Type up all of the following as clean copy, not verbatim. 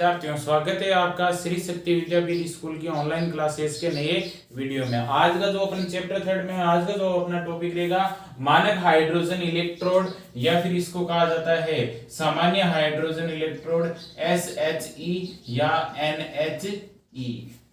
विद्यार्थियों, स्वागत है आपका श्री शक्ति विद्यापीठ स्कूल की ऑनलाइन क्लासेस के नए वीडियो में। आज का जो अपन चैप्टर 3 में आज का जो अपना टॉपिक रहेगा मानक हाइड्रोजन इलेक्ट्रोड या फिर इसको कहा जाता है सामान्य हाइड्रोजन इलेक्ट्रोड SHE या NHE।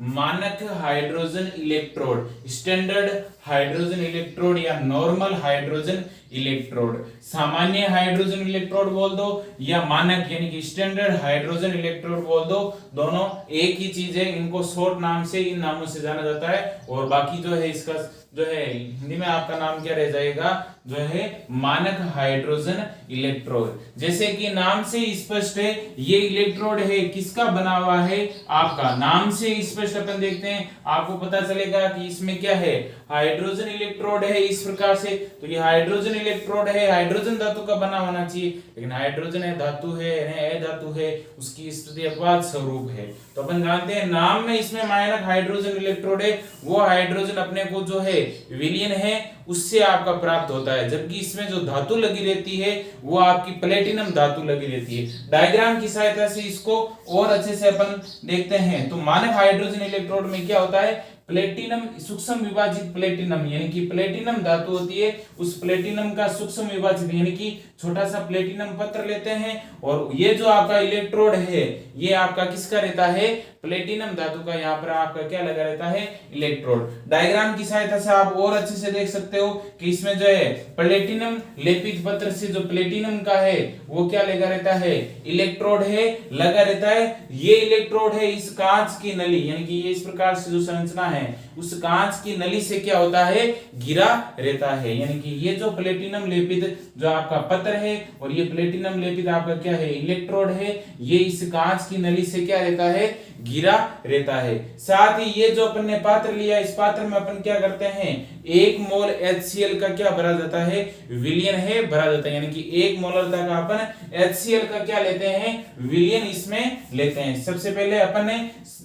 मानक hydrogen electrode, standard hydrogen electrode या नॉर्मल हाइड्रोजन इलेक्ट्रोड। सामान्य हाइड्रोजन इलेक्ट्रोड बोल दो या मानक यानी कि स्टैंडर्ड हाइड्रोजन इलेक्ट्रोड बोल दो, दोनों एक ही चीज है। इनको शॉर्ट नाम से इन नामों से जाना जाता है और बाकी जो है इसका जो है हिंदी में आपका नाम क्या रह जाएगा, जो है मानक हाइड्रोजन इलेक्ट्रोड। जैसे कि नाम से स्पष्ट है ये इलेक्ट्रोड है किसका बना हुआ है, आपका नाम से स्पष्ट अपन देखते हैं आपको पता चलेगा कि इसमें क्या है, हाइड्रोजन इलेक्ट्रोड है इस प्रकार से। तो ये हाइड्रोजन इलेक्ट्रोड है, हाइड्रोजन धातु का बना होना चाहिए, लेकिन हाइड्रोजन है धातु है धातु है, उसकी स्थिति अपवाद स्वरूप है। तो अपन जानते हैं नाम में इसमें मानक हाइड्रोजन इलेक्ट्रोड है, वो हाइड्रोजन अपने को जो है विलयन है उससे आपका प्राप्त होता है, जबकि इसमें जो धातु लगी रहती है वो आपकी प्लेटिनम धातु लगी रहती है। डायग्राम की सहायता से इसको और अच्छे से अपन देखते हैं। तो मानक हाइड्रोजन इलेक्ट्रोड में क्या होता है, प्लेटिनम सूक्ष्म विभाजित प्लेटिनम यानी कि प्लेटिनम धातु होती है, उस प्लेटिनम का सूक्ष्म विभाजित यानी कि छोटा सा प्लेटिनम पत्र लेते हैं और ये जो आपका इलेक्ट्रोड है ये आपका किसका रहता है, प्लेटिनम धातु का। यहाँ पर आपका क्या लगा रहता है, इलेक्ट्रोड। डायग्राम की सहायता से आप और अच्छे से देख सकते हो कि इसमें जो है प्लेटिनम लेपित पत्र से जो प्लेटिनम का है वो क्या लगा रहता है, इलेक्ट्रोड है लगा रहता है। ये इलेक्ट्रोड है इस कांच की नली यानी कि ये इस प्रकार से जो संरचना है उस कांच की नली से क्या होता है, घिरा रहता है। यानी कि ये जो प्लेटिनम लेपित जो आपका पत्र है और ये प्लेटिनम लेपित आपका क्या है, इलेक्ट्रोड है, ये इस कांच की नली से क्या रहता है, घिरा रहता है। साथ ही ये जो अपन ने पात्र लिया इस पात्र में अपन क्या करते हैं, 1 मोल HCl का क्या भरा जाता है, विलयन है भरा जाता है। यानी कि 1 मोलरता का अपन HCl का क्या लेते हैं, विलयन इसमें लेते हैं। सबसे पहले अपन ने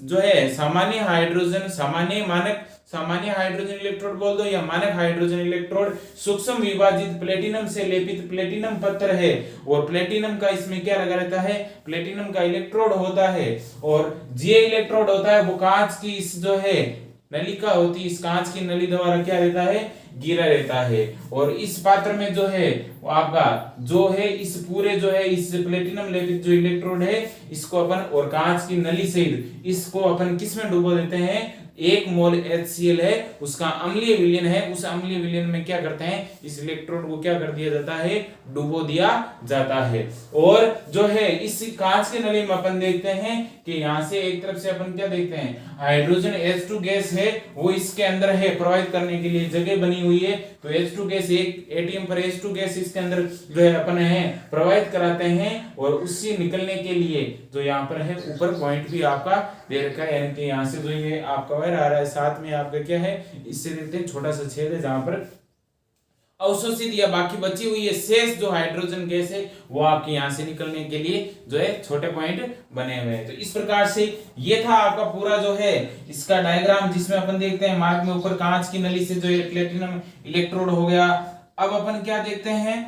जो है सामान्य हाइड्रोजन सामान्य हाइड्रोजन इलेक्ट्रोड बोल दो या मानक हाइड्रोजन इलेक्ट्रोड, सूक्ष्म विभाजित प्लेटिनम से लेपित प्लेटिनम पत्र है और प्लेटिनम का इसमें क्या लगा रहता है, प्लेटिनम का इलेक्ट्रोड होता है और जे इलेक्ट्रोड होता है वो कांच की इस जो है नलिका होती है, इस कांच की नली द्वारा क्या रहता है, गिरा रहता है। और इस पात्र में जो है आपका जो है इस पूरे जो है इस प्लेटिनम लेपित जो इलेक्ट्रोड है इसको अपन और कांच की नली सहित इसको अपन किस में डुबो देते हैं, 1 मोल HCl है उसका अम्लीय विलयन है, उस अम्लीय विलयन में क्या करते हैं, इस इलेक्ट्रोड को क्या कर दिया जाता है, डुबो दिया जाता है। और जो है इस कांच के नली में अपन देखते हैं कि यहाँ से एक तरफ से अपन क्या देखते हैं, हाइड्रोजन H2 गैस है वो इसके अंदर है, प्रोवाइड करने के लिए जगह बनी हुई है। तो H2 गैस एक एटीएम पर H2 गैस इसके अंदर जो है अपन है प्रोवाइड कराते हैं और उससे निकलने के लिए जो यहाँ पर है ऊपर पॉइंट भी आपका दे रखा है, यानी कि यहाँ से जो ये आपका वायर आ रहा है साथ में आपका क्या है, इससे देखते हैं छोटा सा छेद है जहां पर अवशोषित या बाकी बची हुई है शेष जो हाइड्रोजन गैस है वो आपके यहां से निकलने के लिए जो है छोटे पॉइंट बने हुए हैं। तो इस प्रकार से ये था आपका पूरा जो है इसका डायग्राम, जिसमें अपन देखते हैं मार्ग में ऊपर कांच की नली से जो है प्लेटिनम इलेक्ट्रोड हो गया। अब अपन क्या देखते हैं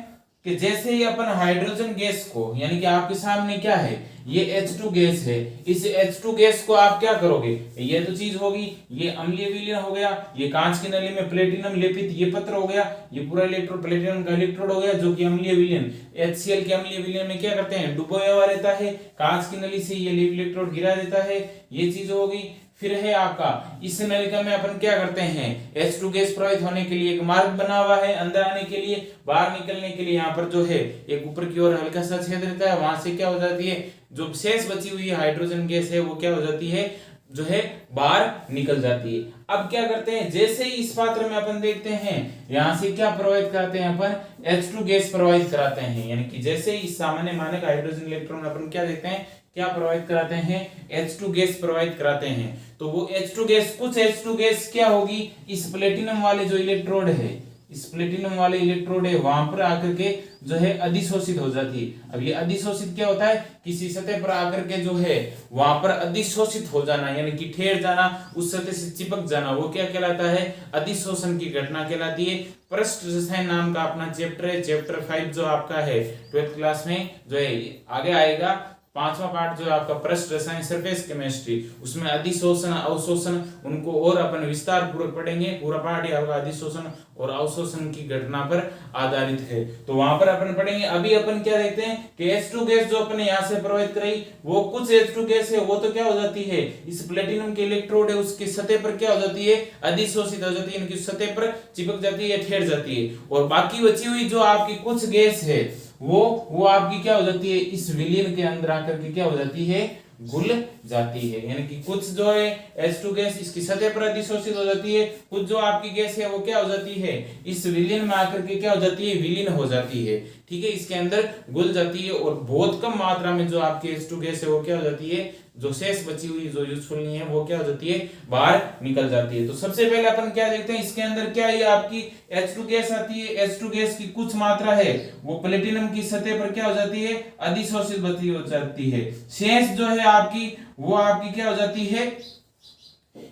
कि जैसे ही अपन हाइड्रोजन गैस को यानी कि आपके सामने क्या है, ये H2 गैस है, इस H2 गैस को आप क्या करोगे, ये तो चीज होगी, ये अम्लीय विलयन हो गया, ये कांच की नली में प्लेटिनम लेपित ये पत्र हो गया, ये पूरा इलेक्ट्रोड प्लेटिनम का इलेक्ट्रोड हो गया जो कि अम्लीय विलयन HCl के अम्लीय विलयन में क्या करते हैं, डुबोया हुआ रहता है, कांच की नली से ये इलेक्ट्रोड गिरा देता है, ये चीज होगी। फिर है आपका इस नलिका में अपन क्या करते हैं, H2 गैस प्रवाहित होने के लिए एक मार्ग बना हुआ है, अंदर आने के लिए, बाहर निकलने के लिए यहाँ पर जो है एक ऊपर की ओर हल्का सा छेद रहता है, वहां से क्या हो जाती है, जो शेष बची हुई हाइड्रोजन गैस है वो क्या हो जाती है, जो है बाहर निकल जाती है। अब क्या करते हैं, जैसे ही इस पात्र में अपन देखते हैं यहां से क्या प्रवाहित कराते हैं, अपन H2 गैस प्रवाहित कराते हैं। यानी कि जैसे ही इस सामान्य मानक हाइड्रोजन इलेक्ट्रॉन अपन क्या देखते हैं, क्या प्रवाहित कराते हैं, H2 गैस प्रवाहित कराते हैं। तो वो H2 गैस कुछ H2 गैस क्या होगी, इस प्लेटिनम वाले जो इलेक्ट्रोड है, इस प्लेटिनम वाले इलेक्ट्रोड है वहां पर आकर के जो है अधिशोषित हो जाती है। अब ये अधिशोषित क्या होता है, किसी सतह पर आकर के जो है वहां पर अधिशोषित हो जाना यानी कि ठहर जाना, उस सतह से चिपक जाना, वो क्या कहलाता है, अधिशोषण की घटना कहलाती है। पृष्ठ रसायन नाम का अपना चैप्टर है, चैप्टर 5 जो आपका है 12th क्लास में जो है आगे आएगा। पांचवा पार्ट जो है आपका पृष्ठ रसायन सरफेस केमिस्ट्री, उसमें अधिशोषण अवशोषण उनको और अपन विस्तार पूर्वक पढ़ेंगे। पूरा पार्ट ये आपका अधिशोषण और अवशोषण की घटना पर आधारित है, तो वहां पर अपन पढ़ेंगे। अभी अपन क्या देखते हैं कि H2 गैस जो अपन यहां से प्रवाहित कराई, वो कुछ H2 गैस है वो तो क्या हो जाती है, इस प्लेटिनम के इलेक्ट्रोड है उसकी सतह पर क्या हो जाती है, अधिशोषित हो जाती है, इनकी सतह पर चिपक जाती है, ठहर जाती है। और बाकी बची हुई जो आपकी कुछ गैस है वो आपकी क्या हो जाती है, इस विलयन के अंदर आकर के क्या हो जाती है, घुल जाती है। यानी कि कुछ जो है H2 गैस इसकी सतह पर अधिशोषित हो जाती है, कुछ जो आपकी गैस है वो क्या हो जाती है, इस विलयन में आकर के क्या हो जाती है, विलीन हो जाती है। ठीक है, इसके अंदर घुल जाती है और बहुत कम मात्रा में जो आपकी H2 गैस है वो क्या हो जाती है, जो शेष बची हुई जो यूजफुल नहीं है वो क्या हो जाती है, बाहर निकल जाती है। तो सबसे पहले अपन क्या देखते हैं, इसके अंदर क्या ये आपकी H2 गैस आती है। H2 गैस की कुछ मात्रा है वो प्लेटिनम की सतह पर क्या हो जाती है, अधिशोषित बची हो जाती है। शेष जो है आपकी वो आपकी क्या हो जाती है,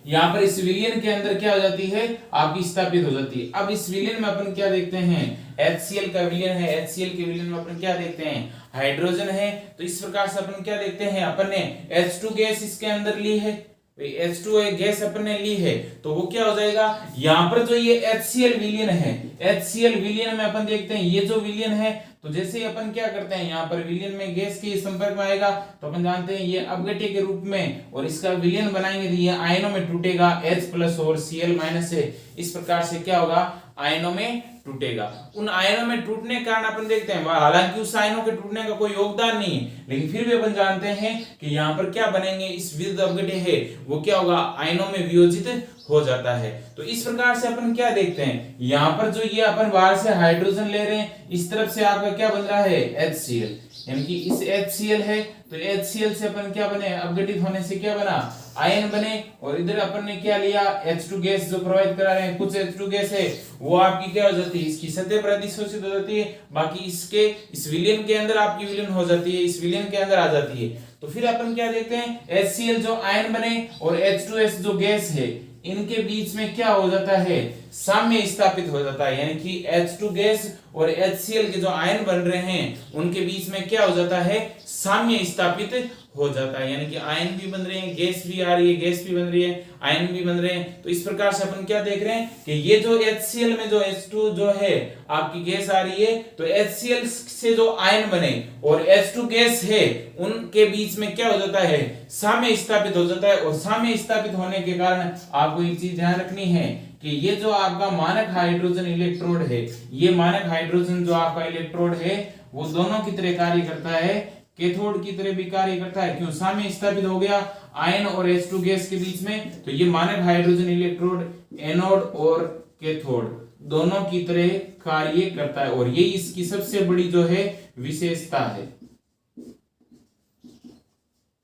यहाँ पर इस विलयन के अंदर क्या हो जाती है, आपकी स्थापित हो जाती है। अब इस विलयन में अपन क्या देखते हैं, HCl का विलयन है, HCl के विलयन में अपन क्या देखते हैं, हाइड्रोजन है। तो इस प्रकार से अपन क्या देखते हैं, अपन ने H2 गैस इसके अंदर ली है, H2 गैस अपन ने ली है, तो वो क्या हो जाएगा, यहाँ पर जो ये HCl विलयन है, HCl विलयन में अपन देखते हैं ये जो विलयन है, तो जैसे ही अपन क्या करते हैं, यहाँ पर विलयन में गैस के संपर्क में आएगा तो अपन जानते हैं ये अपघट्य के रूप में, और इसका विलयन बनाएंगे तो ये आयनों में टूटेगा, H+ और Cl- है। इस प्रकार से क्या होगा, आयनों में टूटेगा। उन आयनों में टूटने के कारण अपन देखते हैं, हालांकि उस आयनों के टूटने का कोई योगदान नहीं है, लेकिन फिर भी अपन जानते हैं कि यहाँ पर क्या बनेंगे, इस विद्युत अपघट्य है वो क्या होगा, आयनों में वियोजित हो जाता है। तो इस प्रकार से अपन क्या देखते हैं, यहाँ पर जो ये अपन बाहर से हाइड्रोजन ले रहे हैं, इस तरफ से आपका क्या बन रहा है, HCl, यानी कि इस HCl है तो HCl से अपन क्या बने, अपघटित होने से क्या बना, आयन बने। और इधर अपन ने क्या लिया, H2 गैस जो प्रोवाइड करा रहे हैं, कुछ H2 गैस है वो आपकी क्या हो जाती है, इसकी सतह पर अधिशोषित हो जाती है, बाकी इसके इस विलयन के अंदर आपकी विलयन हो जाती है, इस विलयन के अंदर आ जाती है। तो फिर अपन क्या देखते हैं, HCl जो आयन बने और H2S जो गैस है, इनके बीच में क्या हो जाता है, साम्य स्थापित हो जाता है। यानी कि H2 गैस और HCl के जो आयन बन रहे हैं उनके बीच में क्या हो जाता है, साम्य स्थापित हो जाता है। यानी कि आयन भी बन रहे हैं, गैस भी आ रही है, गैस भी बन रही है, आयन भी बन रहे हैं। तो इस प्रकार से अपन क्या देख रहे हैं कि ये जो HCl में जो H2 जो है आपकी गैस आ रही है, तो HCl से जो आयन बने और H2 गैस है उनके बीच में क्या हो जाता है, साम्य स्थापित हो जाता है। और साम्य स्थापित होने के कारण आपको एक चीज ध्यान रखनी है कि ये जो आपका मानक हाइड्रोजन इलेक्ट्रोड है, ये मानक हाइड्रोजन जो आपका इलेक्ट्रोड है वो दोनों की तरह कार्य करता है, कैथोड की तरह भी कार्य करता है। क्यों, साम्य स्थापित हो गया आयन और H2 गैस के बीच में, तो ये मानक हाइड्रोजन इलेक्ट्रोड एनोड और कैथोड दोनों की तरह कार्य करता है, और यही इसकी सबसे बड़ी जो है विशेषता है।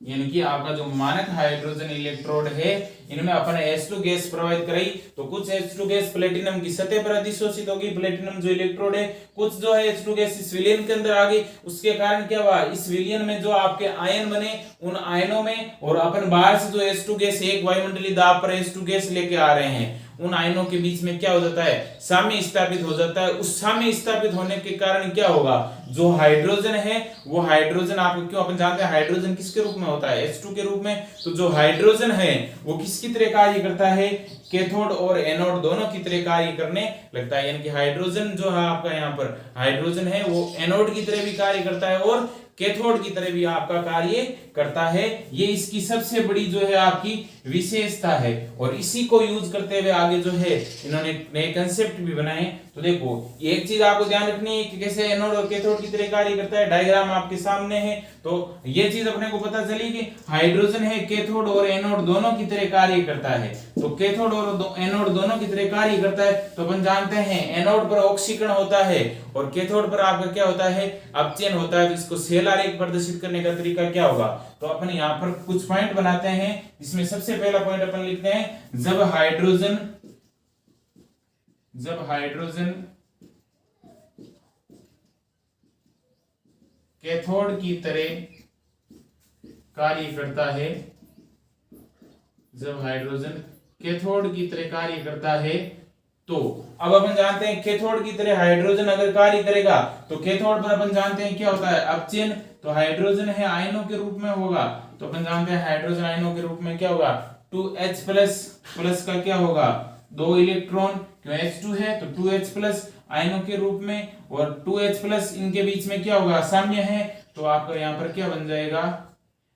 यानी कि आपका जो मानक हाइड्रोजन इलेक्ट्रोड है, इनमें अपन H2 गैस प्रोवाइड कराई, तो कुछ H2 गैस प्लेटिनम की सतह पर अधिशोषित होगी, प्लेटिनम जो इलेक्ट्रोड है, कुछ जो है H2 गैस इस विलयन के अंदर आ गई। उसके कारण क्या हुआ, इस विलयन में जो आपके आयन बने, उन आयनों में, और अपन बाहर से जो H2 गैस एक वायुमंडलीय दाब पर H2 गैस लेके आ रहे हैं, उन आयनों के बीच में क्या हो जाता है, साम्य स्थापित हो जाता है। उस साम्य स्थापित होने के कारण क्या होगा, जो हाइड्रोजन है वो हाइड्रोजन आपको, क्यों अपन जानते हैं हाइड्रोजन किसके रूप में होता है, H2 के रूप में, तो जो हाइड्रोजन है वो किसकी तरह कार्य करता है, कैथोड और एनोड दोनों की तरह कार्य करने लगता है। यानी कि हाइड्रोजन जो है आपका यहाँ पर हाइड्रोजन है वो एनोड की तरह भी कार्य करता है और कैथोड की तरह भी आपका कार्य करता है। ये इसकी सबसे बड़ी जो है आपकी विशेषता है, और इसी को यूज करते हुए आगे जो है इन्होंने नए कंसेप्ट भी बनाए। तो देखो एक चीज आपको ध्यान रखनी है कि कैसे एनोड और कैथोड की तरह कार्य करता है, डायग्राम आपके सामने है। तो ये चीज अपने को पता चली कि हाइड्रोजन है, कैथोड और एनोड दोनों की तरह कार्य करता है। तो कैथोड और एनोड दोनों की तरह कार्य करता है, तो अपन जानते हैं एनोड पर ऑक्सीकरण होता है और कैथोड पर आपका क्या होता है, अपचयन होता है। तो इसको सेल आरेख प्रदर्शित करने का तरीका क्या होगा, तो अपन यहाँ पर कुछ पॉइंट बनाते हैं। इसमें सबसे पहला पॉइंट अपन लिखते हैं, जब हाइड्रोजन कैथोड की तरह कार्य करता है, जब हाइड्रोजन कैथोड की तरह कार्य करता है, तो अब अपन जानते हैं कैथोड की तरह हाइड्रोजन अगर कार्य करेगा तो कैथोड पर अपन जानते हैं क्या होता है, अपचयन। तो हाइड्रोजन है आयनों के रूप में होगा, तो अपन जानते हैं हाइड्रोजन आयनों के रूप में क्या होगा 2H प्लस, प्लस का क्या होगा 2 इलेक्ट्रॉन, क्यों H2 है तो 2H प्लस आयनों के रूप में, और 2H प्लस इनके बीच में क्या होगा साम्य है, तो आपका यहाँ पर क्या बन जाएगा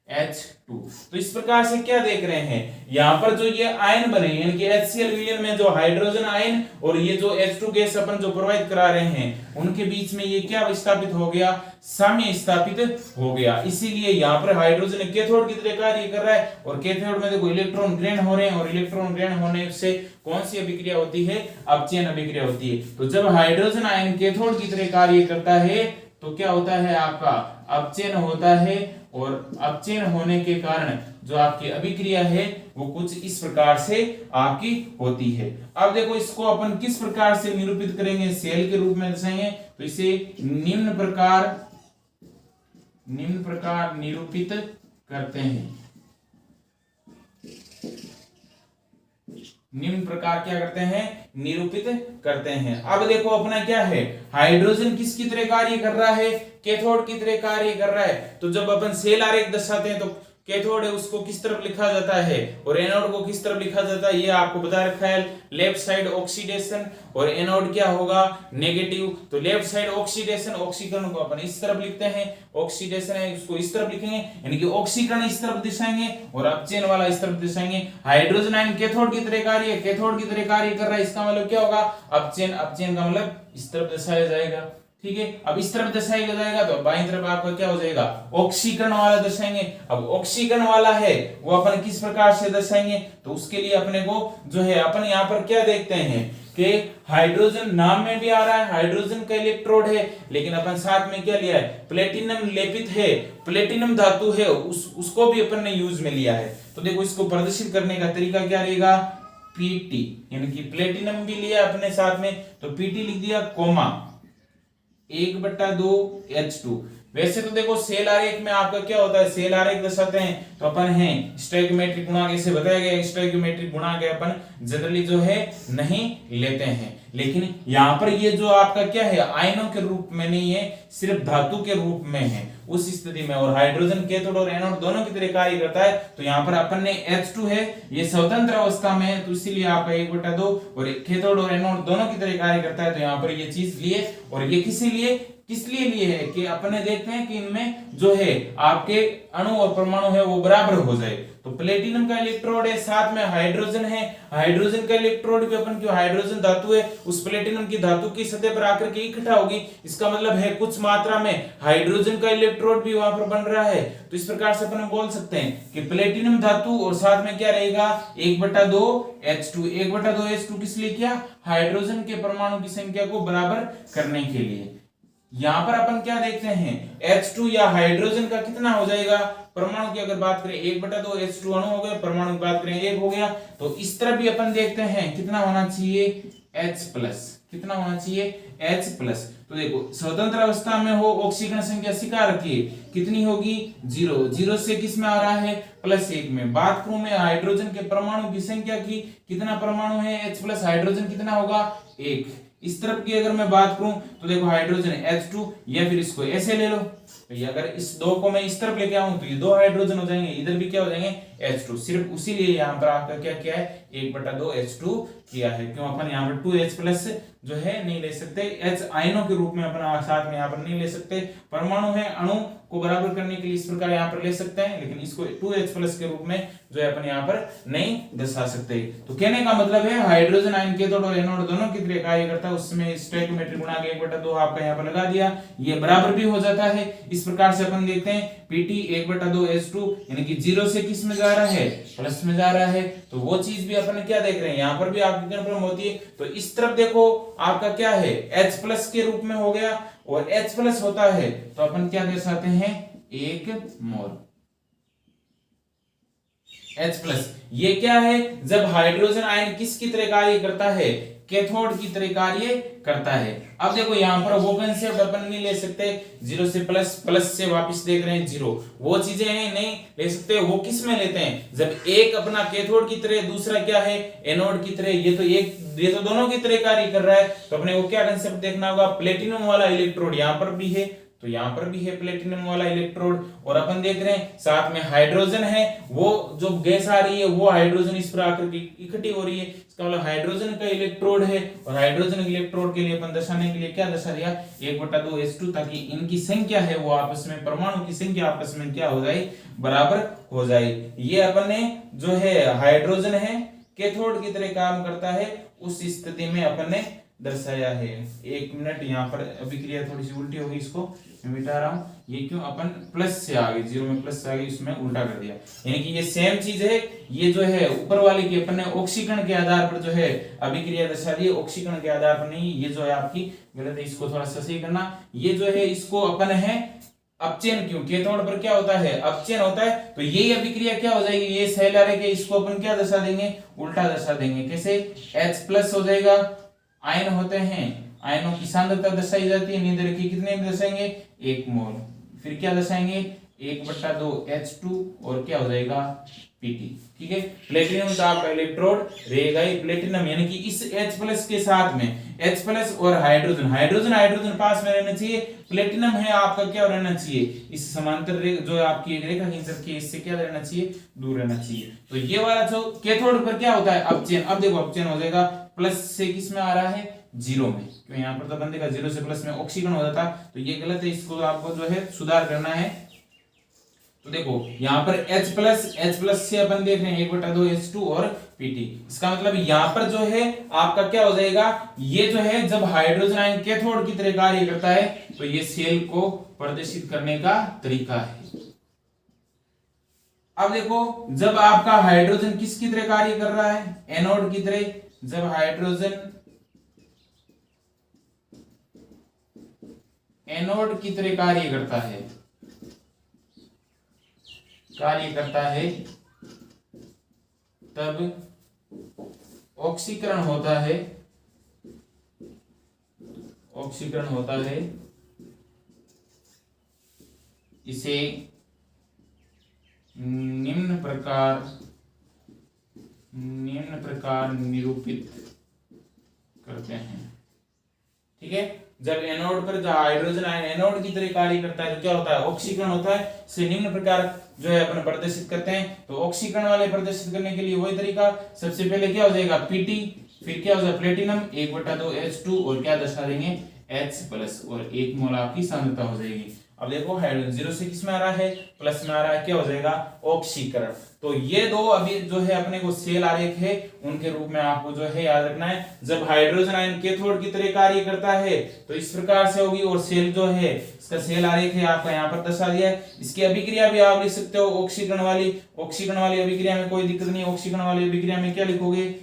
H2। तो इस प्रकार से क्या देख रहे हैं यहाँ पर जो ये आयन बने यानी कि HCl विलयन में जो हाइड्रोजन आयन और ये जो H2 गैस अपन जो प्रोवाइड करा रहे हैं उनके बीच में ये क्या स्थापित हो गया साम्य स्थापित हो गया। इसीलिए यहाँ पर हाइड्रोजन कैथोड की तरह कार्य कर रहा है, और कैथोड में देखो इलेक्ट्रॉन ग्रहण हो रहे हैं, और इलेक्ट्रॉन ग्रहण होने से कौन सी अभिक्रिया होती है अपचयन अभिक्रिया होती है। तो जब हाइड्रोजन आयन कैथोड की तरह कार्य करता है तो क्या होता है आपका अपचयन होता है, और अपचयन होने के कारण जो आपकी अभिक्रिया है वो कुछ इस प्रकार से आपकी होती है। अब देखो इसको अपन किस प्रकार से निरूपित करेंगे सेल के रूप में दर्शाएंगे, तो इसे निम्न प्रकार निरूपित करते हैं। निम्न प्रकार क्या करते हैं निरूपित करते हैं। अब देखो अपना क्या है हाइड्रोजन किसकी तरह कार्य कर रहा है कैथोड की तरह कार्य कर रहा है। तो जब अपन सेल आरेख दर्शाते हैं तो कैथोड है उसको किस तरफ लिखा जाता है और एनोड को किस तरफ लिखा जाता है ये आपको बता रखा है। लेफ्ट साइड ऑक्सीडेशन और एनोड क्या होगा नेगेटिव। तो लेफ्ट साइड ऑक्सीडेशन ऑक्सीकरण को अपन इस तरफ लिखते हैं, ऑक्सीडेशन है उसको इस तरफ लिखेंगे यानी कि ऑक्सीकरण इस तरफ दिखाएंगे और अपचयन वाला इस तरफ दिखाएंगे। हाइड्रोजन आयन कैथोड की तरह कार्य कर रहा है, इसका मतलब क्या होगा अपचयन। अपचयन का मतलब इस तरफ दर्शाया जाएगा, ठीक है। अब इस तरफ दर्शाया जाएगा तो बाईं तरफ आपका क्या हो जाएगा ऑक्सीकरण वाला दर्शाएंगे। अब ऑक्सीकरण वाला है वो अपन किस प्रकार से दर्शाएंगे, तो उसके लिए अपने को जो है अपन यहाँ पर क्या देखते हैं कि हाइड्रोजन नाम में भी आ रहा है हाइड्रोजन का इलेक्ट्रोड है, लेकिन अपन साथ में क्या लिया है प्लेटिनम लेपित है, प्लेटिनम धातु है उसको भी अपन ने यूज में लिया है। तो देखो इसको प्रदर्शित करने का तरीका क्या रहेगा पीटी यानी कि प्लेटिनम भी लिया अपने साथ में, तो पीटी लिख दिया कोमा 1/2 H2। वैसे तो देखो सेल आरेख में आपका क्या होता है सेल आरेख दर्शाते हैं तो अपन है स्टोइकियोमेट्रिक गुणांक ऐसे बताया गया है। स्टोइकियोमेट्रिक गुणांक अपन जनरली जो है नहीं लेते हैं, लेकिन यहाँ पर ये जो आपका क्या है आयनों के रूप में नहीं है सिर्फ धातु के रूप में है उस स्थिति में, और हाइड्रोजन कैथोड और एनोड दोनों की तरह कार्य करता है। तो यहाँ पर अपन ने H2 है ये स्वतंत्र अवस्था में है तो इसीलिए आपका 1/2 और कैथोड और एनोड दोनों की तरह कार्य करता है। तो यहाँ पर ये चीज लिए, और ये किस लिए लिए है कि अपने देखते हैं कि इनमें जो है आपके अणु और परमाणु है वो बराबर हो जाए। तो प्लेटिनम का इलेक्ट्रोड है साथ में हाइड्रोजन है, हाइड्रोजन का इलेक्ट्रोड भी अपन क्यों हाइड्रोजन धातु है उस प्लेटिनम की धातु की सतह पर आकर के इकट्ठा होगी, इसका मतलब है कुछ मात्रा में हाइड्रोजन का इलेक्ट्रोड भी वहां पर बन रहा है। तो इस प्रकार से अपन बोल सकते हैं कि प्लेटिनम धातु और साथ में क्या रहेगा 1/2 H2। 1/2 H2 किस लिए किया हाइड्रोजन के परमाणु की संख्या को बराबर करने के लिए। यहां पर अपन क्या देखते हैं H2 या हाइड्रोजन का कितना हो जाएगा परमाणु की अगर बात करें 1/2 H2 अणु हो गया, परमाणु की बात करें 1 हो गया। तो इस तरफ भी अपन देखते हैं कितना होना चाहिए H+, कितना होना चाहिए H+। तो देखो स्वतंत्र अवस्था में हो ऑक्सीकरण संख्या स्वीकार रखिए कितनी होगी 0 से किस में आ रहा है +1 में। बात करूं मैं हाइड्रोजन के परमाणु की संख्या की कितना परमाणु है H+, हाइड्रोजन कितना होगा 1। इस तरफ की अगर मैं बात करूं तो देखो हाइड्रोजन H2 या फिर इसको ऐसे ले लो, तो ये अगर इस दो को मैं इस तरफ लेके आऊं तो ये 2 हाइड्रोजन हो जाएंगे, इधर भी क्या हो जाएंगे H2। सिर्फ उसीलिए यहाँ पर आपका क्या किया है 1/2 H2 किया है, क्यों अपन यहाँ पर 2H+ जो है नहीं ले सकते, H आयनों के रूप में अपन साथ में यहाँ पर नहीं ले सकते। परमाणु है अणु को बराबर करने के लिए इस प्रकार यहाँ पर ले सकते हैं, लेकिन इसको 2H+ के रूप में जो है अपन यहाँ पर नहीं दर्शा सकते। तो कहने का मतलब है हाइड्रोजन आयन कैथोड और एनोड दोनों की तरह कार्य करता है, उसमें स्टोइकियोमेट्रिक गुणांक 1/2 आपका यहाँ पर लगा दिया, ये बराबर भी हो जाता है। इस प्रकार से अपन देखते हैं Pt 1/2 H2 यानी कि 0 से किस में जा रहा है प्लस में जा रहा है। तो वो चीज भी अपन क्या देख रहे हैं यहाँ पर भी आपकी कन्फर्म होती है। तो इस तरफ देखो आपका क्या है H+ के रूप में हो गया, और H+ होता है तो अपन क्या दर्शाते हैं 1 मोल H+। ये क्या है जब हाइड्रोजन आयन किसकी तरह कार्य करता है कैथोड की तरह कार्य करता है। अब देखो यहाँ पर वो कंसेप्ट अपन नहीं ले सकते 0 से प्लस से वापस देख रहे हैं 0, वो चीजें हैं नहीं ले सकते। वो किस में लेते हैं जब एक अपना कैथोड की तरह दूसरा क्या है एनोड की तरह, ये तो दोनों की तरह कार्य कर रहा है। तो अपने को क्या कंसेप्ट देखना होगा प्लेटिनम वाला इलेक्ट्रोड यहाँ पर भी है तो यहाँ पर भी है प्लेटिनम वाला इलेक्ट्रोड, और अपन देख रहे हैं साथ में हाइड्रोजन है, वो जो गैस आ रही है वो हाइड्रोजन इस पर आकर के इकट्ठी हो रही है, इसका मतलब हाइड्रोजन का इलेक्ट्रोड है, और हाइड्रोजन इलेक्ट्रोड के लिए अपन दर्शाने के लिए क्या दर्शा दिया 1/2s2, ताकि इनकी संख्या है वो आपस में, परमाणु की संख्या आपस में क्या हो जाए, बराबर हो जाए। ये अपन ने जो है हाइड्रोजन है कैथोड की तरह काम करता है, उस स्थिति में अपन ने दर्शाया है। एक मिनट, यहाँ पर अभिक्रिया थोड़ी सी उल्टी होगी, इसको मैं मिटा रहा हूँ। ये क्यों, अपन प्लस से आ गए, जीरो में प्लस से आ गई, इसमें उल्टा कर दिया। यानी कि ये सेम चीज है, ये जो है ऊपर वाली की अपन ने ऑक्सीकरण के आधार पर जो है अभिक्रिया दर्शा दी, ऑक्सीकरण के आधार पर नहीं, ये जो है आपकी गलत है, इसको थोड़ा सा सही करना। ये जो है इसको अपन है अपचयन, क्यों कैथोड पर क्या होता है, अपचयन होता है, तो यही अभिक्रिया क्या हो जाएगी, ये सेल आ रहे के इसको अपन क्या दर्शा देंगे, उल्टा दर्शा देंगे। कैसे, H+ हो जाएगा, आयन होते हैं, आयनों की सांद्रता दर्शाई जाती है, नींद की कितने में दर्शाएंगे 1 मोल, फिर क्या दर्शाएंगे 1/2H2 और क्या हो जाएगा Pt। ठीक है, प्लेटिनम का आपका इलेक्ट्रोड रहेगा ही प्लेटिनम, यानी कि इस H+ के साथ में H+ और हाइड्रोजन, हाइड्रोजन पास में रहना चाहिए, प्लेटिनम है आपका क्या रहना चाहिए, इस समांतर जो आपकी एक रेखा खींच रखी है इससे क्या रहना चाहिए, दूर रहना चाहिए। तो ये वाला जो कैथोड पर क्या होता है अपचयन, अब देखो अपचयन हो जाएगा प्लस से किस में आ रहा है, 0 में, क्यों यहाँ पर तो बंदे का 0 से प्लस में ऑक्सीकरण हो जाता, तो ये गलत है, इसको आपको जो है सुधार करना है। तो देखो यहाँ पर H+ से अपन देख रहे हैं 1/2H2 और Pt, इसका मतलब यहाँ पर जो है आपका क्या हो जाएगा, ये जो है जब हाइड्रोजन आयन कैथोड की तरह कार्य करता है तो ये सेल को प्रदर्शित करने का तरीका है। अब देखो जब आपका हाइड्रोजन किसकी तरह कार्य कर रहा है, एनोड की तरह, जब हाइड्रोजन एनोड की तरह कार्य करता है तब ऑक्सीकरण होता है, इसे निम्न प्रकार निरूपित करते हैं। ठीक है, जब एनोड पर हाइड्रोजन आयन एनोड की तरह कार्य करता है तो क्या होता है, ऑक्सीकरण होता है, इसे निम्न प्रकार जो है अपन प्रदर्शित करते हैं। तो ऑक्सीकरण वाले प्रदर्शित करने के लिए वही तरीका, सबसे पहले क्या हो जाएगा Pt, फिर क्या हो जाएगा प्लेटिनम 1/2H2 और क्या दर्शा देंगे H+ और 1 मोल आपकी सांद्रता हो जाएगी। अब देखो हाइड्रोजन 0 से किस में आ रहा है, प्लस में आ रहा है, क्या हो जाएगा ऑक्सीकरण। तो ये दो अभी जो है अपने को सेल आरेख है, उनके रूप में आपको जो है याद रखना है। जब हाइड्रोजन आयन कैथोड की तरह कार्य करता है तो इस प्रकार से होगी, और सेल जो है इसका सेल आरेख है आपका यहाँ पर दर्शा दिया है। इसकी अभिक्रिया भी आप लिख सकते हो ऑक्सीकरण वाली अभिक्रिया में कोई दिक्कत नहीं। ऑक्सीकरण वाली अभिक्रिया में क्या लिखोगे,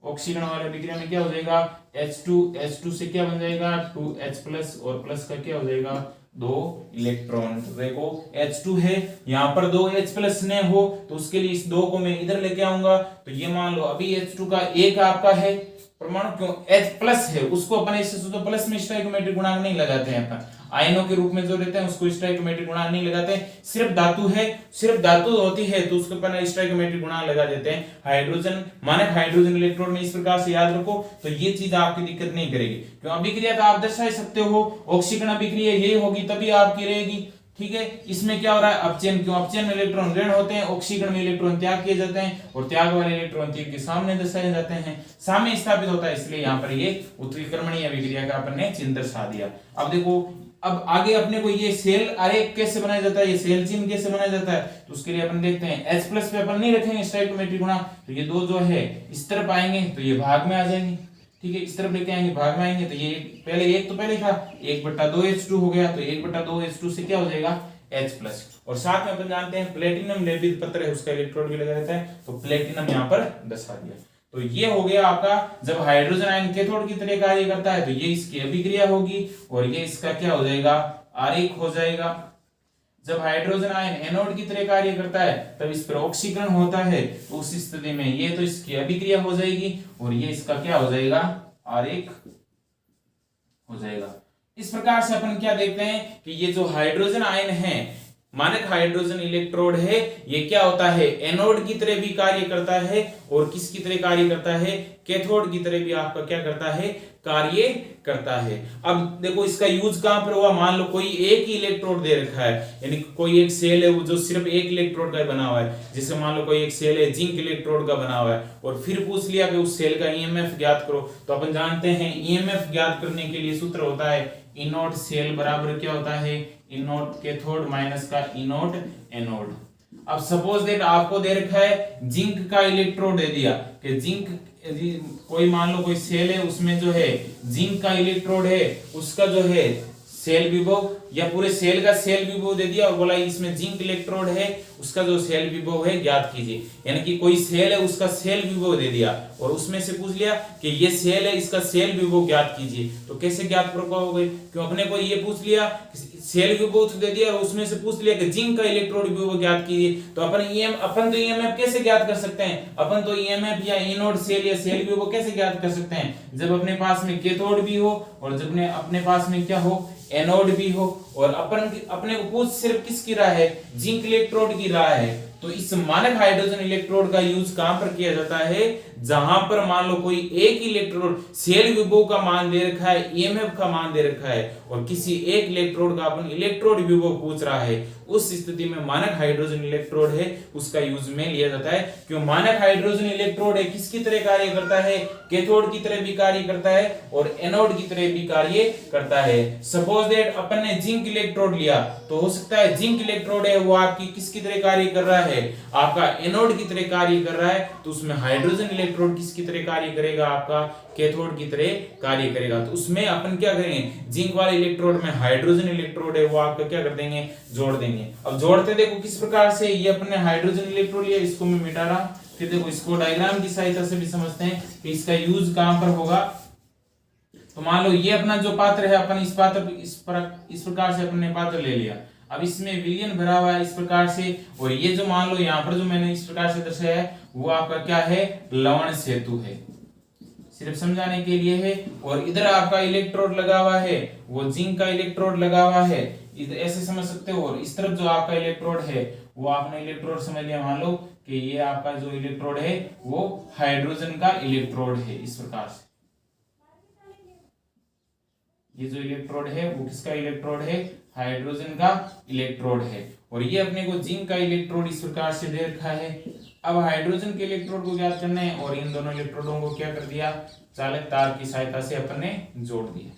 ऑक्सीकरण वाले अभिक्रिया में क्या हो जाएगा H2 से क्या बन जाएगा 2H+ और प्लस का क्या हो जाएगा 2 इलेक्ट्रॉन। तो देखो H2 है, यहाँ पर 2 H+ ने हो तो उसके लिए इस 2 को मैं इधर लेके आऊंगा, तो ये मान लो अभी H2 का एक आपका है परमाणु, क्यों H+ है उसको अपन इससे तो प्लस में स्टोइकोमेट्रिक गुणांक नहीं लगाते हैं अपन, आयनों के रूप में जो रहते हैं उसको स्टोइकोमेट्रिक गुणांक नहीं लगाते हैं। सिर्फ धातु है, सिर्फ धातु होती है तो उसको अपन स्टोइकोमेट्रिक गुणांक लगा देते हैं। हाइड्रोजन मानक हाइड्रोजन इलेक्ट्रोड में इस प्रकार से याद रखो, तो ये चीज आपकी दिक्कत नहीं करेगी, क्यों अभिक्रिया तो आप दर्शा सकते हो, ऑक्सीकरण अभिक्रिया ये होगी तभी आपकी रहेगी। ठीक है, इसमें क्या हो रहा है अपचयन, क्यों अपचयन में इलेक्ट्रॉन ऋण होते हैं, ऑक्सीकरण में इलेक्ट्रॉन त्याग किए जाते हैं, और त्याग वाले इलेक्ट्रॉन तीर के सामने दर्शाए जाते हैं, सामने स्थापित होता है, इसलिए यहाँ पर ये उत्कीर्णीय अभिक्रिया का अपन ने चिन्ह दर्शा दिया। अब देखो अब आगे अपने को ये सेल आरेख कैसे बनाया जाता है, ये सेल चिन्ह कैसे बनाया जाता है, तो उसके लिए अपन देखते हैं H+ पे अपन नहीं रखेंगे स्टोइकोमेट्रिक गुणांक, तो ये 2 जो है इस तरफ आएंगे तो ये भाग में आ जाएंगे। ठीक है, इस तरफ लेके आएंगे भाग में आएंगे, तो ये पहले एक तो पहले था 1/2H2 हो गया, तो 1/2H2 से क्या हो जाएगा H+, और साथ में अपन जानते हैं प्लेटिनम लेपित पत्र है उसका इलेक्ट्रोड भी लगा रहता है, तो प्लेटिनम यहाँ पर दर्शा दिया। तो ये हो गया आपका, जब हाइड्रोजन आयन कैथोड की तरह कार्य करता है तो ये इसकी अभिक्रिया होगी, और ये इसका क्या हो जाएगा आरेख हो जाएगा। जब हाइड्रोजन आयन एनोड की तरह कार्य करता है तब इस पर ऑक्सीकरण होता है, तो उस स्थिति में ये तो इसकी अभिक्रिया हो जाएगी और ये इसका क्या हो जाएगा आरेख हो जाएगा। इस प्रकार से अपन क्या देखते हैं कि ये जो हाइड्रोजन आयन है मानक हाइड्रोजन इलेक्ट्रोड है, ये क्या होता है एनोड की तरह भी कार्य करता है, और किसकी तरह कार्य करता है कैथोड की तरह भी आपका क्या करता है कार्य करता है। अब देखो इसका यूज कहां पर हुआ, मान लो कोई एक ही इलेक्ट्रोड दे रखा है, यानी कोई एक सेल है वो जो सिर्फ एक इलेक्ट्रोड का बना हुआ है, जैसे मान लो कोई एक सेल है जिंक इलेक्ट्रोड का बना हुआ है, और फिर पूछ लिया कि उस सेल का ईएमएफ ज्ञात करो। तो अपन जानते हैं ईएमएफ ज्ञात करने के लिए सूत्र होता है ई नॉट सेल बराबर क्या होता है, ई नॉट कैथोड माइनस का ई नॉट एनोड। अब सपोज दैट आपको दे रखा है जिंक का इलेक्ट्रोड दे दिया कि जिंक कोई मान लो कोई सेल है उसमें जो है जिंक का इलेक्ट्रोड है, उसका जो है सेल विभव या पूरे सेल का सेल विभव दे दिया और बोला इसमें जिंक इलेक्ट्रोड है, उसका जो सेल विभव है ज्ञात कीजिए। यानी कि कोई सेल है उसका सेल विभव दे दिया और उसमें से पूछ लिया कि ये सेल है इसका सेल विभव ज्ञात कीजिए। तो कैसे ज्ञात करोगे, क्यों अपने को ये पूछ लिया सेल विभव तो दे दिया और उसमें से पूछ लिया कि जिंक का इलेक्ट्रोड विभव ज्ञात कीजिए। तो अपन तो ईएमएफ कैसे ज्ञात कर सकते हैं, अपन तो ईएमएफ या ई नोड सेल या सेल विभव कैसे ज्ञात कर सकते हैं, जब अपने पास में कैथोड भी हो और जब अपने पास में क्या हो एनोड भी हो, और अपने को पूछ सिर्फ किसकी रहा है, जिंक इलेक्ट्रोड की रहा है। तो इस मानक हाइड्रोजन इलेक्ट्रोड का यूज कहां पर किया जाता है, जहां पर मान लो कोई एक इलेक्ट्रोड सेल विभव का मान दे रखा है, ईएमएफ का मान दे रखा है और किसी एक इलेक्ट्रोड का अपन इलेक्ट्रोड विभव पूछ रहा है, उस स्थिति में मानक हाइड्रोजन इलेक्ट्रोड है उसका यूज में लिया जाता है। क्यों मानक हाइड्रोजन इलेक्ट्रोड है किसकी तरह कार्य करता है, कैथोड की तरह भी कार्य करता है और एनोड की तरह भी कार्य करता है। सपोज दैट अपन ने जिंक इलेक्ट्रोड लिया तो हो सकता है जिंक इलेक्ट्रोड है वो आपकी किसकी तरह कार्य कर रहा है, आपका एनोड की तरह कार्य कर रहा है, तो उसमें हाइड्रोजन इलेक्ट्रोड किसकी तरह कार्य करेगा, आपका कैथोड की तरह कार्य करेगा। तो उसमें अपन क्या करेंगे, जिंक वाले इलेक्ट्रोड में हाइड्रोजन इलेक्ट्रोड है वो आपका क्या कर देंगे, जोड़ देंगे। अब जोड़ते देखो किस प्रकार से, ये अपने हाइड्रोजन इलेक्ट्रोड लिया, इसको मैं मिटा रहा, फिर देखो इसको डायग्राम की सहायता से भी समझते हैं कि इसका यूज कहां पर होगा। तो मान लो ये अपना जो पात्र है, अपन इस प्रकार से अपने पात्र ले लिया, अब इसमें विलयन भरा हुआ है इस प्रकार से, और ये जो मान लो यहाँ पर जो मैंने इस प्रकार से दर्शाया है वो आपका क्या है, लवण सेतु है, सिर्फ समझाने के लिए है। और इधर आपका इलेक्ट्रोड लगा हुआ है वो जिंक का इलेक्ट्रोड लगा हुआ है, इधर ऐसे समझ सकते हो, और इस तरफ जो आपका इलेक्ट्रोड है वो आपने इलेक्ट्रोड समझ लिया, मान लो कि ये आपका जो इलेक्ट्रोड है वो हाइड्रोजन का इलेक्ट्रोड है। इस प्रकार से ये जो इलेक्ट्रोड है वो किसका इलेक्ट्रोड है, हाइड्रोजन का इलेक्ट्रोड है, और ये अपने को जिंक का इलेक्ट्रोड इस प्रकार से दे रखा है। अब हाइड्रोजन के इलेक्ट्रोड को ज्ञात करना है और इन दोनों इलेक्ट्रोडों को क्या कर दिया, चालक तार की सहायता से अपन ने जोड़ दिया।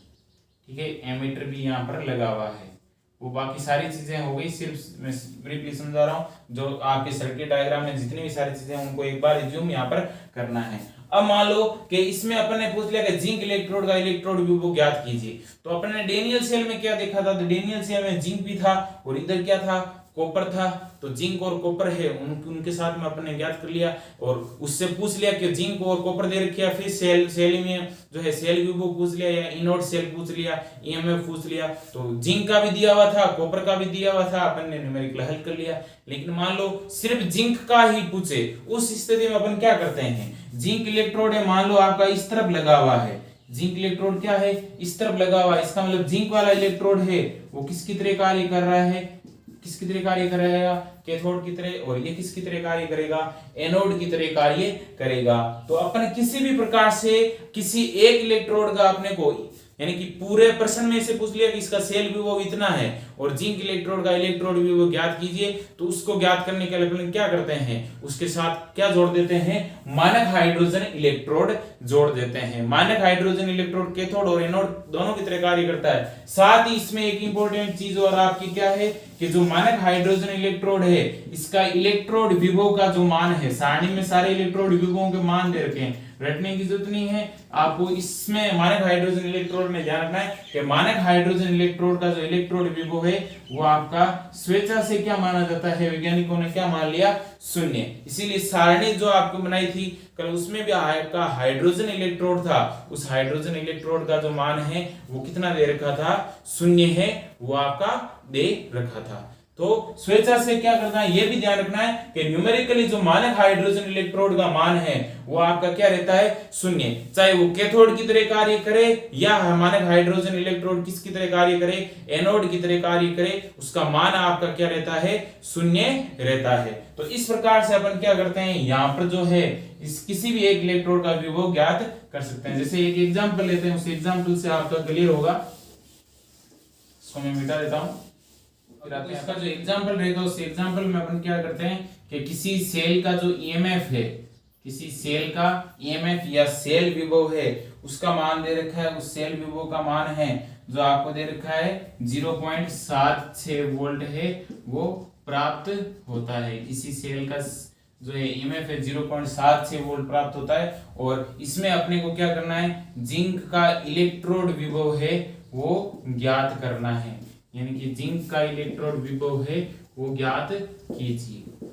ठीक है, एमीटर भी यहाँ पर लगा हुआ है, वो बाकी सारी चीजें हो गई, सिर्फ मैं ब्रीफली समझा रहा हूँ, जो आपके सर्किट डायग्राम में जितनी भी सारी चीजें उनको एक बार रिज्यूम यहाँ पर करना है। अब मान लो कि इसमें अपन ने पूछ लिया कि जिंक इलेक्ट्रोड का इलेक्ट्रोड विभव ज्ञात कीजिए, तो अपन ने डेनियल सेल में क्या देखा था, तो डेनियल सेल में जिंक भी था और इधर क्या था, कॉपर था। तो जिंक और कॉपर है उनके साथ में अपन ने ज्ञात कर लिया और उससे पूछ लिया कि जिंक और कॉपर दे रखा, फिर सेल में जो है सेल विभव पूछ लिया या इनोड सेल पूछ लिया, ईएमएफ पूछ लिया। तो जिंक का भी दिया हुआ था, कॉपर का भी दिया हुआ था, अपन ने न्यूमेरिकल हल कर लिया। लेकिन मान लो सिर्फ जिंक का ही पूछे, उस स्थिति में अपन क्या करते हैं, जिंक इलेक्ट्रोड है मान लो आपका इस तरफ लगा हुआ है, जिंक इलेक्ट्रोड क्या है, इस तरफ लगा हुआ है, इसका मतलब जिंक वाला इलेक्ट्रोड है वो किसकी तरह कार्य कर रहा है, किसकी तरह कार्य करेगा, कैथोड की तरह, और ये किसकी तरह कार्य करेगा, एनोड की तरह कार्य करेगा। तो अपन किसी भी प्रकार से किसी एक इलेक्ट्रोड का अपने को यानी कि पूरे प्रश्न में से पूछ लिया कि इसका सेल विभव इतना है और जिंक इलेक्ट्रोड का इलेक्ट्रोड विभव ज्ञात कीजिए, तो उसको ज्ञात करने के लिए अपन क्या करते हैं, उसके साथ क्या जोड़ देते हैं, मानक हाइड्रोजन इलेक्ट्रोड जोड़ देते हैं। मानक हाइड्रोजन इलेक्ट्रोड कैथोड और एनोड दोनों की तरह कार्य करता है। साथ ही इसमें एक इंपॉर्टेंट चीज और आपकी क्या है कि जो मानक हाइड्रोजन इलेक्ट्रोड है इसका इलेक्ट्रोड विभव का जो मान है, सारणी में सारे इलेक्ट्रोड विभवों के मान दे रखे हैं, रटने की जरूरत नहीं है आपको। इसमें मानक हाइड्रोजन इलेक्ट्रोड में ध्यान रखना है कि मानक हाइड्रोजन इलेक्ट्रोड का जो इलेक्ट्रोड विभव है वो आपका स्वेच्छा से क्या माना जाता है, वैज्ञानिकों ने क्या मान लिया, शून्य। इसीलिए सारणी जो आपको बनाई थी कल उसमें भी आपका हाइड्रोजन इलेक्ट्रोड था, उस हाइड्रोजन इलेक्ट्रोड का जो मान है वो कितना दे रखा था, शून्य है, वो आपका दे रखा था। तो स्वेच्छा से क्या करना है, ये भी ध्यान रखना है कि न्यूमेरिकली जो मानक हाइड्रोजन इलेक्ट्रोड का मान है वो आपका क्या रहता है, शून्य। चाहे वो कैथोड की तरह कार्य करे या मानक हाइड्रोजन इलेक्ट्रोड किसकी तरह कार्य करे, एनोड की तरह कार्य करे, उसका मान आपका क्या रहता है, शून्य रहता है। तो इस प्रकार से अपन क्या करते हैं, यहाँ पर जो है इस किसी भी एक इलेक्ट्रोड का विभव ज्ञात कर सकते हैं। जैसे एक एग्जांपल लेते हैं, उस एग्जांपल से आपका क्लियर होगा। इसको मैं मिटा देता हूं। तो इसका जो एग्जांपल रहेगा उस एग्जांपल में अपन क्या करते हैं कि किसी सेल का जो ईएमएफ है, किसी सेल का ईएमएफ या सेल विभव है उसका मान दे रखा है, उस सेल विभव का मान है जो आपको दे रखा है 0.76 वोल्ट है, वो प्राप्त होता है। किसी सेल का जो है ईएमएफ है 0.76 वोल्ट प्राप्त होता है। और इसमें अपने को क्या करना है, जिंक का इलेक्ट्रोड विभव है वो ज्ञात करना है, यानी कि जिंक का इलेक्ट्रोड विभव है वो ज्ञात कीजिए।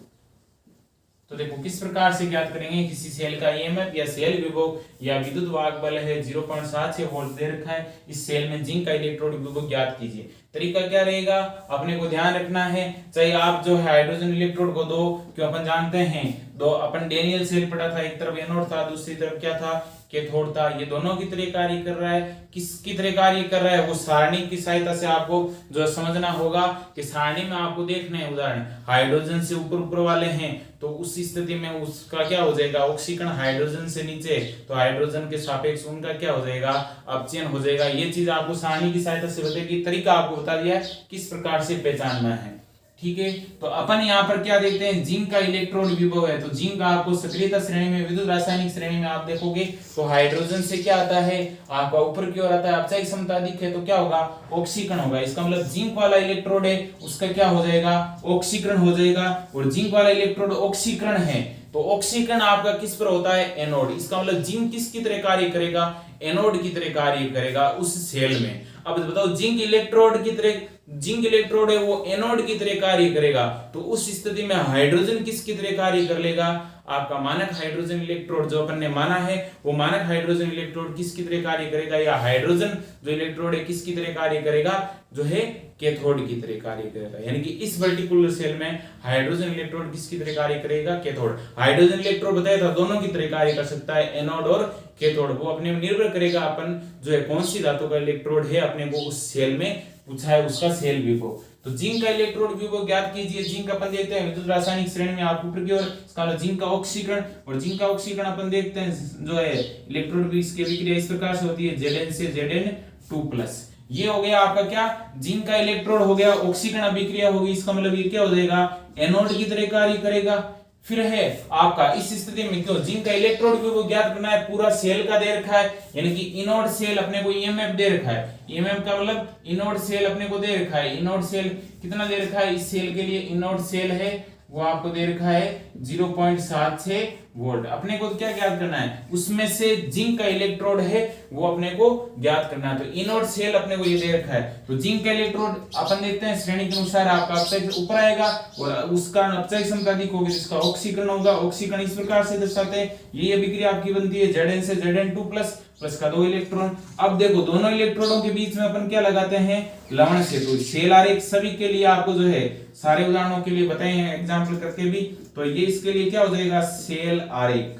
तो देखो किस प्रकार से ज्ञात करेंगे, किसी सेल का ईएमएफ या सेल विभव या विद्युत वाहक बल है 0.76 वोल्ट दे रखा है, इस सेल में जिंक का इलेक्ट्रोड विभव ज्ञात कीजिए। तरीका क्या रहेगा, अपने को ध्यान रखना है, चाहे आप जो है हाइड्रोजन इलेक्ट्रोड को दो, क्यों अपन जानते हैं दो, अपन डेनियल सेल पढ़ा था, एक तरफ एनोड था दूसरी तरफ क्या था, कैथोड था। ये दोनों की तरह कार्य कर रहा है, किसकी तरह कार्य कर रहा है, वो सारणी की सहायता से आपको जो समझना होगा कि सारणी में आपको देखना है। उदाहरण हाइड्रोजन से ऊपर ऊपर वाले हैं तो उस स्थिति में उसका क्या हो जाएगा, ऑक्सीकरण हाइड्रोजन से नीचे तो हाइड्रोजन के सापेक्ष उनका क्या हो जाएगा, अपचयन हो जाएगा। ये चीज आपको सारणी की सहायता से बताएगी, तरीका आपको बता दिया है किस प्रकार से पहचानना है। ठीक है, तो अपन यहाँ पर क्या देखते हैं, जिंक का इलेक्ट्रोड विभव है। तो जिंक आपको सक्रियता श्रेणी में, विद्युत रासायनिक श्रेणी में आप देखोगे तो हाइड्रोजन से क्या आता है, आपका ऊपर की ओर आता है, अपचयी क्षमता अधिक है तो क्या होगा, ऑक्सीकरण होगा। इसका मतलब जिंक वाला इलेक्ट्रोड है उसका क्या हो जाएगा, ऑक्सीकरण हो जाएगा। और जिंक वाला इलेक्ट्रोड ऑक्सीकरण है तो ऑक्सीकरण आपका किस पर होता है, एनोड। इसका मतलब जिंक किसकी तरह कार्य करेगा, एनोड की तरह कार्य करेगा उस सेल में। अब बताओ जिंक इलेक्ट्रोड की तरह, जिंक इलेक्ट्रोड है वो एनोड की तरह कार्य करेगा, तो उस स्थिति में हाइड्रोजन किसकी तरह कार्य कर लेगा, आपका मानक हाइड्रोजन इलेक्ट्रोड जो अपन ने माना है वो मानक हाइड्रोजन इलेक्ट्रोड किसकी तरह कार्य करेगा, या हाइड्रोजन जो इलेक्ट्रोड है किसकी तरह कार्य करेगा, जो है कैथोड की तरह कार्य करेगा। यानी कि इस पर्टिकुलर सेल में हाइड्रोजन इलेक्ट्रोड किसकी तरह कार्य करेगा, कैथोड। हाइड्रोजन इलेक्ट्रोड बताया था दोनों की तरह कार्य कर सकता है, एनोड और कैथोड। वो अपने निर्भर करेगा अपन जो है कौन सी धातु का इलेक्ट्रोड है अपने को उस सेल में पूछा है उसका सेल विभव। तो जिंक का इलेक्ट्रोड विभव ज्ञात कीजिए। जिंक अपन देखते हैं विद्युत रासायनिक श्रेणी में आप ऊपर की ओर, इसका जिंक का ऑक्सीकरण, और जिंक का ऑक्सीकरण अपन देखते हैं जो है इलेक्ट्रोड की विक्रिया इस प्रकार से होती है, Zn से Zn2+। ये हो गया आपका क्या, जिंक का इलेक्ट्रोड हो गया, ऑक्सीकरण अभिक्रिया होगी, इसका मतलब ये क्या हो जाएगा, एनोड की तरह कार्य करेगा। फिर है आपका इस स्थिति में क्यों, जिंक का इलेक्ट्रोड विभव ज्ञात करना है, पूरा सेल का दे रखा है, यानी कि इनोड सेल अपने को ईएमएफ दे रखा है। ईएमएफ का मतलब इनोड सेल अपने को दे रखा है, इनोड सेल कितना दे रखा है, इस सेल के लिए इनोड सेल है वो आपको दे रखा है 0.76 वोल्ट। अपने को क्या ज्ञात करना है, उसमें से जिंक का इलेक्ट्रोड है वो अपने को ज्ञात करना है। तो इनोड सेल अपने को ये दे रखा है, तो जिंक का इलेक्ट्रोड अपन देखते हैं श्रेणी के अनुसार आपका अपचय ऊपर आएगा और उसका अपचय क्षमता अधिक होगी, जिसका ऑक्सीकरण होगा। ऑक्सीकरण इस प्रकार से दर्शाते हैं, ये अभिक्रिया आपकी बनती है Zn से Zn2+ प्लस का 2 इलेक्ट्रॉन। अब देखो दोनों इलेक्ट्रोडों के बीच में अपन क्या लगाते हैं, लवण सेतु। सेल आरेख सभी के लिए आपको जो है सारे उदाहरणों के लिए बताए हैं एग्जाम्पल करके भी, तो ये इसके लिए क्या हो जाएगा, सेल आरेख।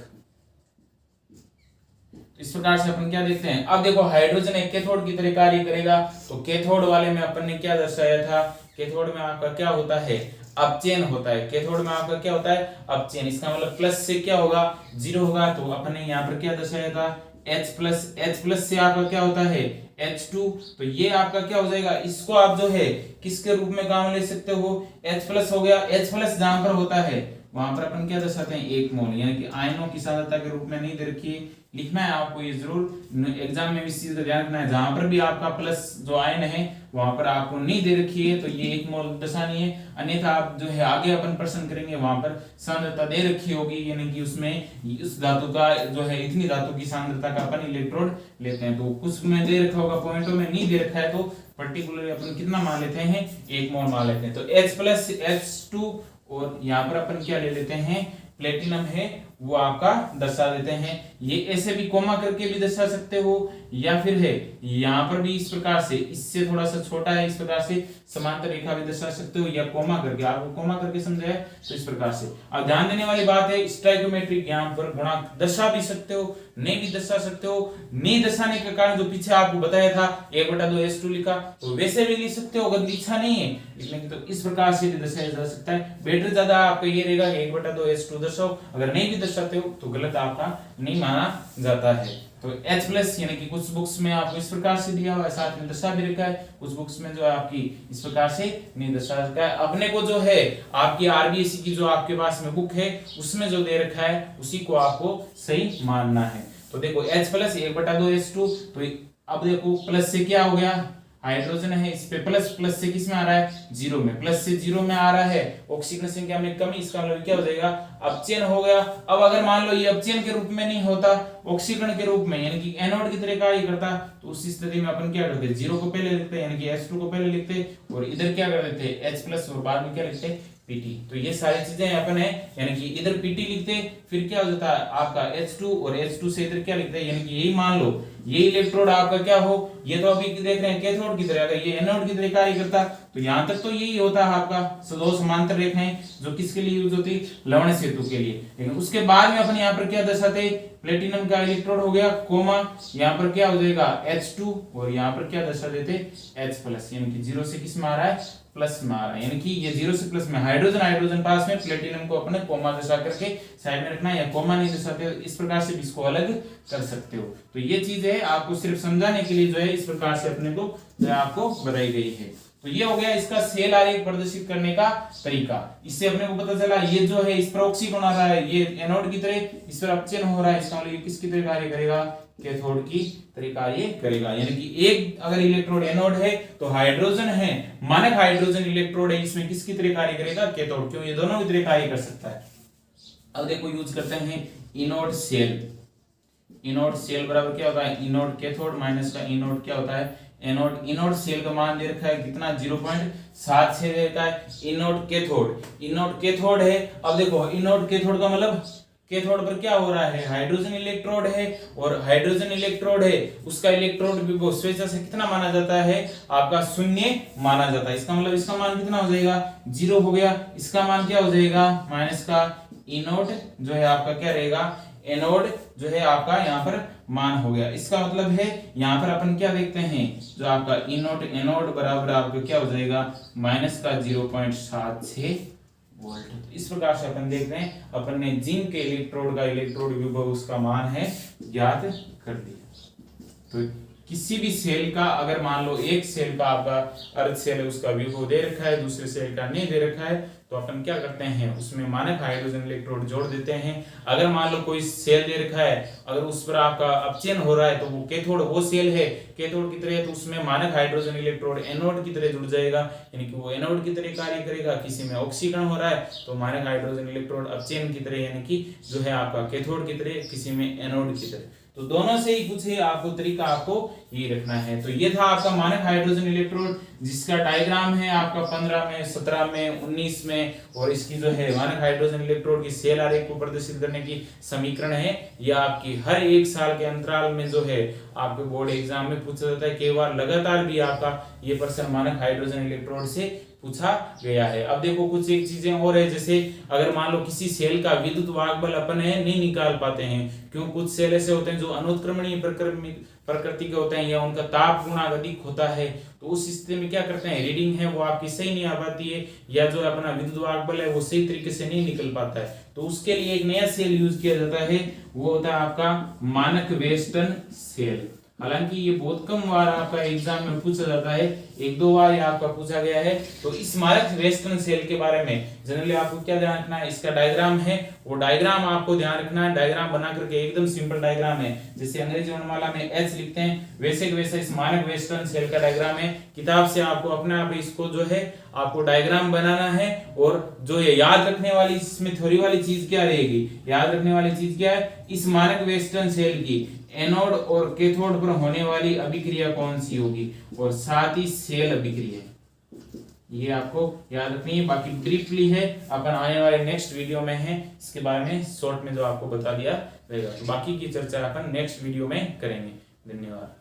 इस प्रकार से अपन क्या देखते हैं। अब देखो हाइड्रोजन एक कैथोड की तरह कार्य करेगा, तो कैथोड वाले में अपन ने क्या दर्शाया था, कैथोड में आपका क्या होता है, अपचयन होता है। कैथोड में आपका क्या होता है, अपचयन। इसका मतलब प्लस से क्या होगा, 0 होगा। तो अपन ने यहाँ पर क्या दर्शाया था, H+ से आपका क्या होता है, H2। तो ये आपका क्या हो जाएगा, इसको आप जो है किसके रूप में काम ले सकते हो, H+ हो गया। H+ जहां पर होता है वहां पर अपन क्या दर्शाते हैं, 1 मोल, यानी कि आयनों की सांद्रता के रूप में नहीं दे रखी है, लिखना है आपको ये जरूर एग्जाम में इस चीज का ध्यान रखना है। जहां पर भी आपका प्लस जो आयन है वहां पर आपको नहीं दे रखी है तो ये 1 मोल दर्शानी है, अन्यथा आप जो है आगे अपन प्रश्न करेंगे वहां पर सांद्रता दे रखी होगी, यानी कि उसमें उस धातु का जो है इतनी धातु की सांद्रता का अपन इलेक्ट्रोड लेते हैं। तो कुछ में दे रखा होगा, पॉइंटों में नहीं दे रखा है तो पर्टिकुलरली अपन कितना मान लेते हैं, 1 मोल मान लेते हैं। तो H+ H2 और यहाँ पर अपन क्या ले लेते हैं, प्लेटिनम है वो आपका दर्शा देते हैं। ये ऐसे भी कोमा करके भी दर्शा सकते हो, या फिर है यहाँ पर भी इस प्रकार से, इससे थोड़ा सा छोटा है, इस प्रकार से समांतर रेखा भी दर्शा सकते हो, या कोमा करके, आपको कोमा करके समझा है तो इस प्रकार से। अब ध्यान देने वाली बात है, स्टोइकोमेट्रिक यहाँ पर गुणांक दर्शा भी सकते हो, नहीं भी दर्शा सकते हो। नहीं दर्शाने के कारण जो पीछे आपको बताया था 1/2 S2 लिखा, तो वैसे भी लिख सकते हो। अगर इच्छा नहीं है लिखने की तो इस प्रकार से भी दर्शाया जा सकता है। बेटर ज्यादा आपका ये रहेगा 1/2S2 दर्शाओ। अगर नहीं भी दर्शाते हो तो गलत आपका नहीं माना जाता है। तो H प्लस यानी कि कुछ बुक्स में आपको इस प्रकार से दिया हुआ है, साथ में दर्शा भी रखा है, कुछ बुक्स में जो है आपकी इस प्रकार से नहीं दर्शा रखा है। अपने को जो है आपकी आरबीएससी की जो आपके पास में बुक है उसमें जो दे रखा है उसी को आपको सही मानना है। तो देखो H प्लस 1/2S2, तो अब देखो प्लस से क्या हो गया, हाइड्रोजन है, इस पे प्लस, प्लस से किस में आ रहा है, जीरो में, प्लस से जीरो में आ रहा है, ऑक्सीजन संख्या में कमी, इसका मतलब क्या हो जाएगा, अपचयन हो गया। अब अगर मान लो ये अपचयन के रूप में नहीं होता, ऑक्सीकरण के रूप में यानी कि एनोड की तरह कार्य करता, तो उस स्थिति में अपन क्या करते, जीरो को पहले लिखते यानी कि H2 को पहले लिखते, और इधर क्या कर देते H प्लस, और बाद में क्या लिखते Pt। तो ये सारी चीजें अपन है, यानी कि इधर Pt लिखते, फिर क्या हो जाता है आपका H2, और H2 से इधर क्या लिखते हैं, यानी कि यही मान लो ये इलेक्ट्रोड आपका क्या हो, ये तो अभी देख रहे हैं कैथोड की तरह, अगर ये एनोड की तरह कार्य करता तो यहां तक तो यही होता है आपका दो समांतर रेखाएं, जो किसके लिए यूज होती, लवण सेतु के लिए। लेकिन उसके बाद में अपन यहाँ पर क्या दर्शाते, प्लेटिनम का इलेक्ट्रोड हो गया कोमा, यहाँ पर क्या हो जाएगा H2, और यहाँ पर क्या दर्शा देते H प्लस, यानी कि जीरो से किस में आ रहा है, प्लस में आ रहा है, यानी कि ये जीरो से प्लस में, हाइड्रोजन हाइड्रोजन पास में, प्लेटिनम को अपने कोमा दर्शा करके साइड में रखना, या कोमा नहीं दर्शाते इस प्रकार से भी इसको अलग कर सकते हो। तो ये चीज है आपको सिर्फ समझाने के लिए जो है इस प्रकार से अपने को आपको बताई गई है। तो ये हो गया इसका सेल आरेख प्रदर्शित करने का तरीका। इससे अपने को पता चला ये जो है इस पर ऑक्सीकरण आ रहा है, ये एनोड की तरह, इस पर अपचयन हो रहा है, इसका मतलब ये किसकी तरह कार्य करेगा, कैथोड की तरह कार्य करेगा। यानी कि एक अगर इलेक्ट्रोड एनोड है तो हाइड्रोजन है, मानक हाइड्रोजन इलेक्ट्रोड है, इसमें किसकी तरह कार्य करेगा, कैथोड। क्यों, ये दोनों की तरह कार्य कर सकता है। अब देखो यूज करते हैं इनोड सेल। इनोड सेल बराबर क्या होता है, इनोड कैथोड माइनस का इनोड क्या होता है, एनोड। इनोड सेल का मान दे रखा है कितना, 0.76 दे रखा है। इनोड कैथोड, इनोड कैथोड है। अब देखो इनोड कैथोड का मतलब कैथोड पर क्या हो रहा है, हाइड्रोजन इलेक्ट्रोड है, और हाइड्रोजन इलेक्ट्रोड है उसका इलेक्ट्रोड विभव स्वेच्छा से कितना माना जाता है, आपका 0 माना जाता है। इसका मतलब इसका मान कितना हो जाएगा, 0 हो गया। इसका मान क्या हो जाएगा, माइनस का इनोड जो है आपका क्या रहेगा, एनोड जो है आपका यहाँ पर मान हो गया। इसका मतलब है यहाँ पर अपन क्या देखते हैं, जो आपका इनोड एनोड बराबर आपको क्या हो जाएगा, माइनस का 0.76 वोल्ट। तो इस प्रकार से अपन देख रहे हैं, अपन ने जिंक के इलेक्ट्रोड का इलेक्ट्रोड विभव उसका मान है ज्ञात कर दिया। तो किसी भी सेल का अगर मान लो एक सेल का आपका अर्ध सेल है, उसका विभव दे रखा है, दूसरे सेल का नहीं दे रखा है, तो अपन क्या करते हैं, उसमें मानक हाइड्रोजन इलेक्ट्रोड जोड़ देते हैं। अगर मान लो कोई सेल दे रखा है, अगर उस पर आपका अपचयन हो रहा है तो वो कैथोड, वो सेल है कैथोड की तरह, तो उसमें मानक हाइड्रोजन इलेक्ट्रोड एनोड की तरह जुड़ जाएगा, यानी कि वो एनोड की तरह कार्य करेगा। किसी में ऑक्सीकरण हो रहा है तो मानक हाइड्रोजन इलेक्ट्रोड अपचयन की तरह, यानी कि जो है आपका कैथोड की तरह, किसी में एनोड की तरह। तो दोनों से ही कुछ है आपको तरीका आपको ये रखना है। तो ये था आपका मानक हाइड्रोजन इलेक्ट्रोड, जिसका डायग्राम है आपका 15 में, 17 में, 19 में, और इसकी जो है मानक हाइड्रोजन इलेक्ट्रोड की सेल आरेख को प्रदर्शित करने की समीकरण है। यह आपकी हर एक साल के अंतराल में जो है आपके बोर्ड एग्जाम में पूछा जाता है, कई बार लगातार भी आपका ये प्रश्न मानक हाइड्रोजन इलेक्ट्रोड से पूछा गया है। अब देखो कुछ एक चीजें और है, जैसे अगर मान लो किसी सेल का विद्युत वाहक बल अपन है नहीं निकाल पाते हैं, क्यों, कुछ सेल ऐसे होते हैं जो अनुत्क्रमणीय प्रकृति के होते हैं, या उनका ताप गुणांक अधिक होता है, तो उस स्थिति में क्या करते हैं, रीडिंग है वो आपकी सही नहीं आ पाती है, या जो अपना विद्युत वाहक बल है वो सही तरीके से नहीं निकल पाता है, तो उसके लिए एक नया सेल यूज किया जाता है, वो होता है आपका मानक वेस्टर्न सेल। हालांकि ये बहुत कम बार आपका एग्जाम में पूछा जाता है, एक दो बार ये आपका पूछा गया है। तो इस मानक वेस्टर्न सेल के बारे में जनरली आपको क्या ध्यान रखना है, इसका डायग्राम है वो डायग्राम आपको ध्यान रखना है। डायग्राम बना करके एकदम सिंपल डायग्राम है, जैसे अंग्रेजी वर्णमाला में H लिखते हैं वैसे के वैसे इस मानक वेस्टर्न सेल का डायग्राम है। किताब से आपको अपने आप इसको जो है आपको डायग्राम बनाना है, और जो ये याद रखने वाली इसमें थ्योरी वाली चीज क्या रहेगी, याद रखने वाली चीज क्या है, इस मानक वेस्टर्न सेल की एनोड और कैथोड पर होने वाली अभिक्रिया कौन सी होगी, और साथ ही सेल अभिक्रिया, ये आपको याद रखनी है। बाकी ब्रीफली है, अपन आने वाले नेक्स्ट वीडियो में है इसके बारे में शॉर्ट में जो आपको बता दिया रहेगा, तो बाकी की चर्चा अपन नेक्स्ट वीडियो में करेंगे। धन्यवाद।